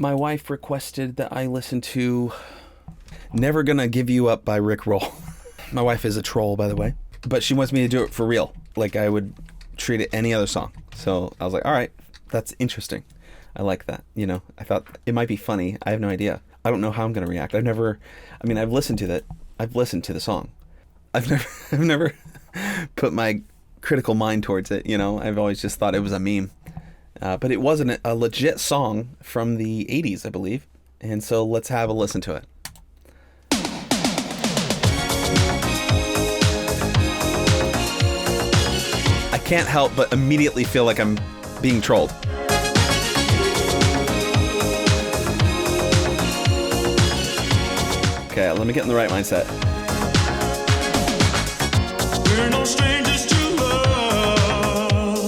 My wife requested that I listen to Never Gonna Give You Up by Rick Roll. My wife is a troll, by the way, but she wants me to do it for real, like I would treat it any other song. So I was like, all right, that's interesting. I like that. You know, I thought it might be funny. I have no idea. I don't know how I'm going to react. I've listened to that. I've listened to the song. I've never put my critical mind towards it. You know, I've always just thought it was a meme. But it wasn't a legit song from the 80s, I believe. And so let's have a listen to it. I can't help but immediately feel like I'm being trolled. Okay, let me get in the right mindset. We're no strangers to love.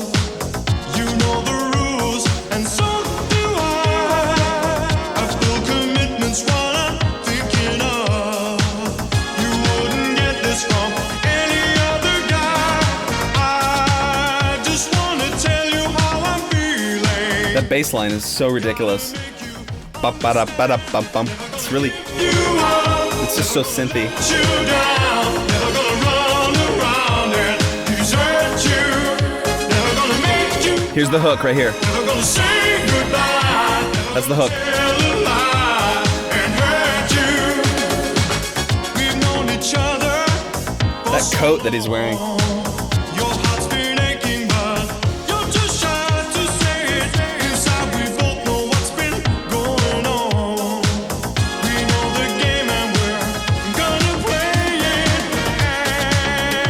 You know the rules, and so do I. I feel commitment's what I'm thinking of. You wouldn't get this from any other guy. I just want to tell you how I'm feeling. That bass line is so ridiculous. Ba-ba-da-ba-da-bum-bum. It's really... It's just so synthy. Here's the hook right here. That's the hook. That coat that he's wearing.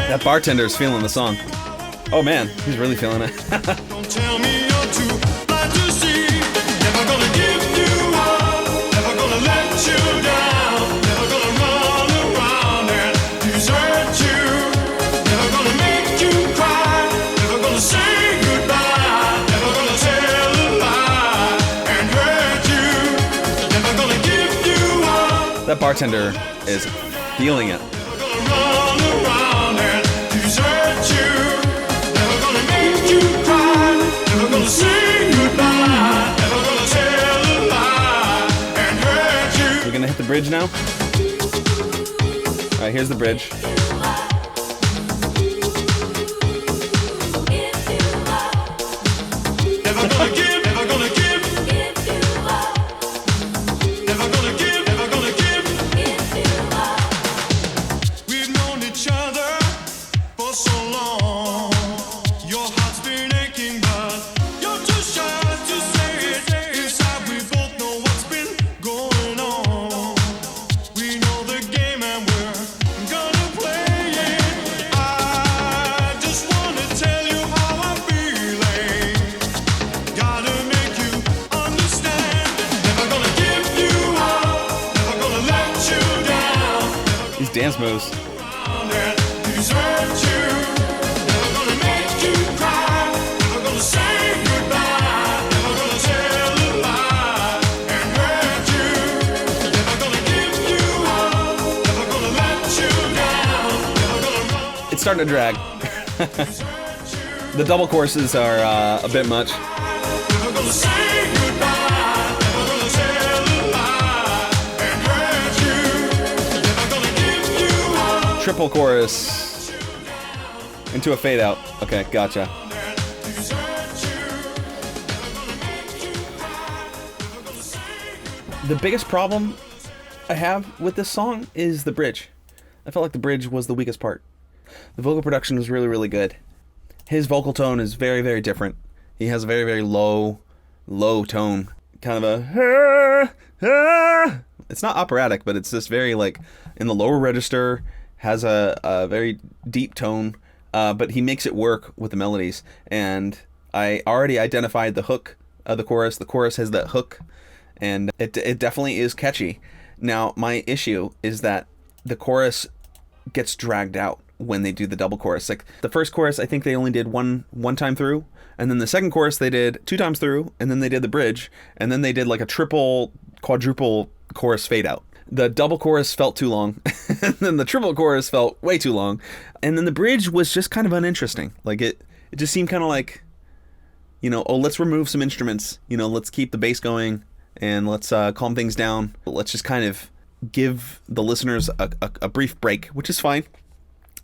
That bartender's feeling the song. Oh man, he's really feeling it. Don't tell me you're too blind to see. Never gonna give you up. Never gonna let you down. Never gonna run around and desert you. Never gonna make you cry. Never gonna say goodbye. Never gonna tell a lie and hurt you. Never gonna give you up. That bartender is feeling it. Never gonna run around and desert you. Never gonna make you cry. Never gonna say goodbye. Never gonna tell a lie and hurt you. We're gonna hit the bridge now. All right, here's the bridge. Never gonna give. Never gonna give. Never gonna give. Never gonna give. We've known each other for so long. Your heart's been aching, but you're too shy to say it. Inside, we both know what's been going on. We know the game and we're gonna play it. I just wanna tell you how I'm feeling. Gotta make you understand. Never gonna give you up. Never gonna let you down. These dance moves. Desert you. Never gonna make you cry. Never gonna say goodbye. Never gonna tell a lie and hurt you. Never gonna give you up. Never gonna let you down. Never gonna run. It's starting to drag. The double choruses are a bit much. Never gonna say goodbye. Never gonna tell a lie and hurt you. Never gonna give you up. Triple chorus into a fade out. Okay, gotcha. The biggest problem I have with this song is the bridge. I felt like the bridge was the weakest part. The vocal production was really, really good. His vocal tone is very, very different. He has a very, very low tone. Kind of a... It's not operatic, but it's just very, like, in the lower register, has a very deep tone, but he makes it work with the melodies. And I already identified the hook of the chorus. The chorus has that hook, and it definitely is catchy. Now, my issue is that the chorus gets dragged out when they do the double chorus. Like, the first chorus, I think they only did one time through, and then the second chorus they did 2 times through, and then they did the bridge, and then they did like a triple, quadruple chorus fade out. The double chorus felt too long, and then the triple chorus felt way too long, and then the bridge was just kind of uninteresting. Like, it just seemed kind of like, you know, oh, let's remove some instruments, you know, let's keep the bass going, and let's calm things down. Let's just kind of give the listeners a brief break, which is fine.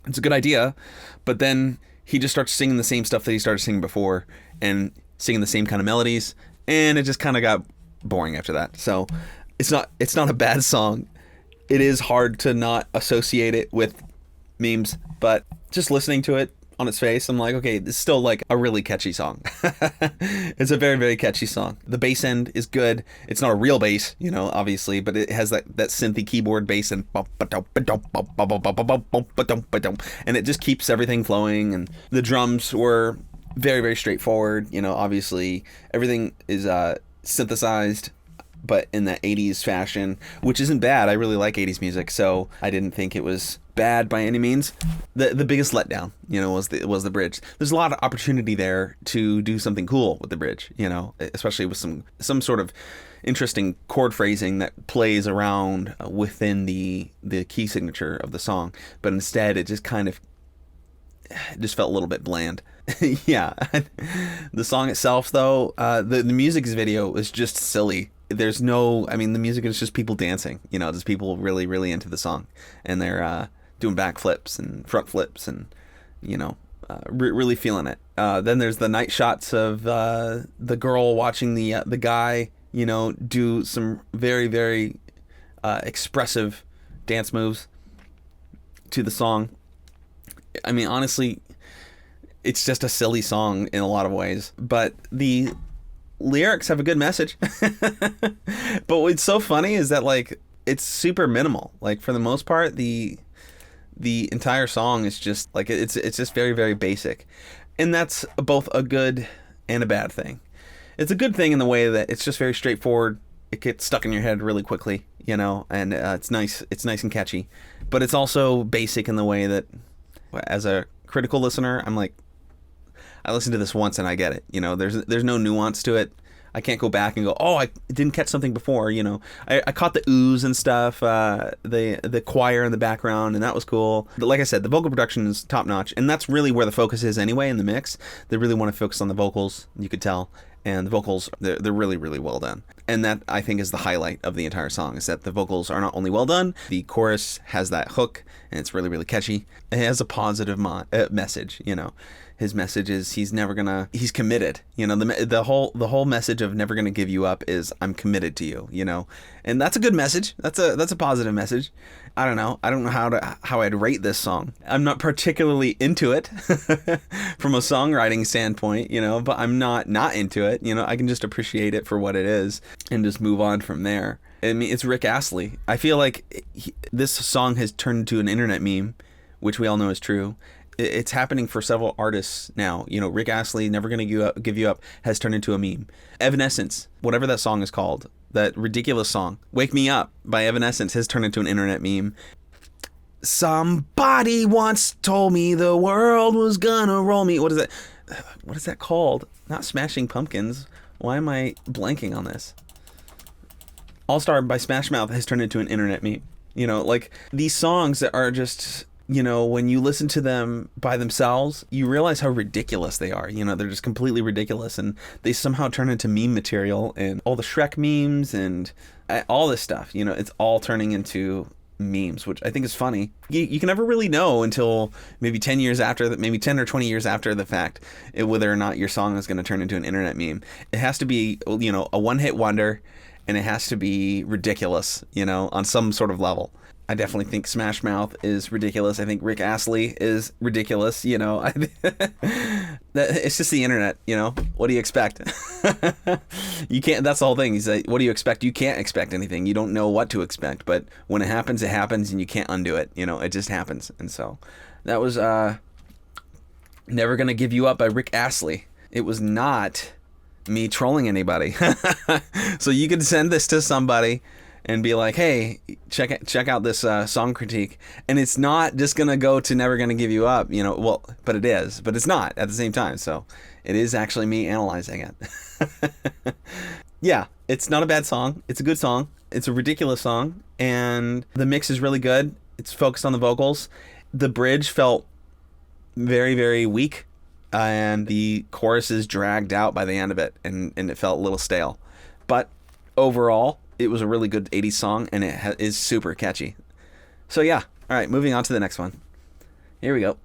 It's a good idea. But then he just starts singing the same stuff that he started singing before and singing the same kind of melodies, and it just kind of got boring after that. So it's not a bad song. It is hard to not associate it with memes, but just listening to it on its face, I'm like, okay, this is still like a really catchy song. It's a very, very catchy song. The bass end is good. It's not a real bass, obviously, but it has that synthy keyboard bass, and it just keeps everything flowing. And the drums were very, very straightforward. Obviously everything is synthesized, but in that 80s fashion, which isn't bad. I really like 80s music, so I didn't think it was bad by any means. The biggest letdown, was the bridge. There's a lot of opportunity there to do something cool with the bridge, especially with some sort of interesting chord phrasing that plays around within the key signature of the song. But instead, it just kind of just felt a little bit bland. Yeah. The song itself, though, the music video is just silly. The music is just people dancing, just people really, really into the song, and they're doing backflips and front flips and, really feeling it. Then there's the night shots of the girl watching the guy, do some very, very expressive dance moves to the song. I mean, honestly, it's just a silly song in a lot of ways, but the lyrics have a good message. But what's so funny is that, like, it's super minimal. Like, for the most part, the entire song is just like, it's just very, very basic, and that's both a good and a bad thing. It's a good thing in the way that it's just very straightforward. It gets stuck in your head really quickly, and it's nice and catchy. But it's also basic in the way that, as a critical listener, I'm like, I listened to this once and I get it. There's no nuance to it. I can't go back and go, oh, I didn't catch something before. I caught the oohs and stuff, the choir in the background, and that was cool. But like I said, the vocal production is top notch, and that's really where the focus is anyway in the mix. They really want to focus on the vocals, you could tell, and the vocals, they're really, really well done. And that, I think, is the highlight of the entire song, is that the vocals are not only well done, the chorus has that hook, and it's really, really catchy. It has a positive message, His message is he's committed. The whole message of never gonna give you up is I'm committed to you, and that's a good message. That's a positive message. I don't know how I'd rate this song. I'm not particularly into it from a songwriting standpoint, but I'm not into it. I can just appreciate it for what it is and just move on from there. I mean, it's Rick Astley. I feel like this song has turned into an internet meme, which we all know is true. It's happening for several artists now. Rick Astley, Never Gonna Give You Up, has turned into a meme. Evanescence, whatever that song is called, that ridiculous song, Wake Me Up by Evanescence, has turned into an internet meme. Somebody once told me the world was gonna roll me. What is that called? Not Smashing Pumpkins. Why am I blanking on this? All Star by Smash Mouth has turned into an internet meme. Like, these songs that are just, when you listen to them by themselves, you realize how ridiculous they are. They're just completely ridiculous, and they somehow turn into meme material, and all the Shrek memes and all this stuff, it's all turning into memes, which I think is funny. You can never really know until maybe 10 years after that, maybe 10 or 20 years after the fact, whether or not your song is going to turn into an internet meme. It has to be, a one-hit wonder, and it has to be ridiculous, on some sort of level. I definitely think Smash Mouth is ridiculous. I think Rick Astley is ridiculous. It's just the internet. What do you expect? You can't. That's the whole thing. He's like, what do you expect? You can't expect anything. You don't know what to expect. But when it happens, and you can't undo it. It just happens. And so that was Never Gonna Give You Up by Rick Astley. It was not me trolling anybody. So you could send this to somebody and be like, hey, check out this song critique. And it's not just going to go to Never Gonna Give You Up, but it is. But it's not at the same time. So it is actually me analyzing it. Yeah, it's not a bad song. It's a good song. It's a ridiculous song. And the mix is really good. It's focused on the vocals. The bridge felt very, very weak. And the chorus is dragged out by the end of it. And it felt a little stale. But overall, it was a really good 80s song, and it is super catchy. So yeah, all right, moving on to the next one. Here we go.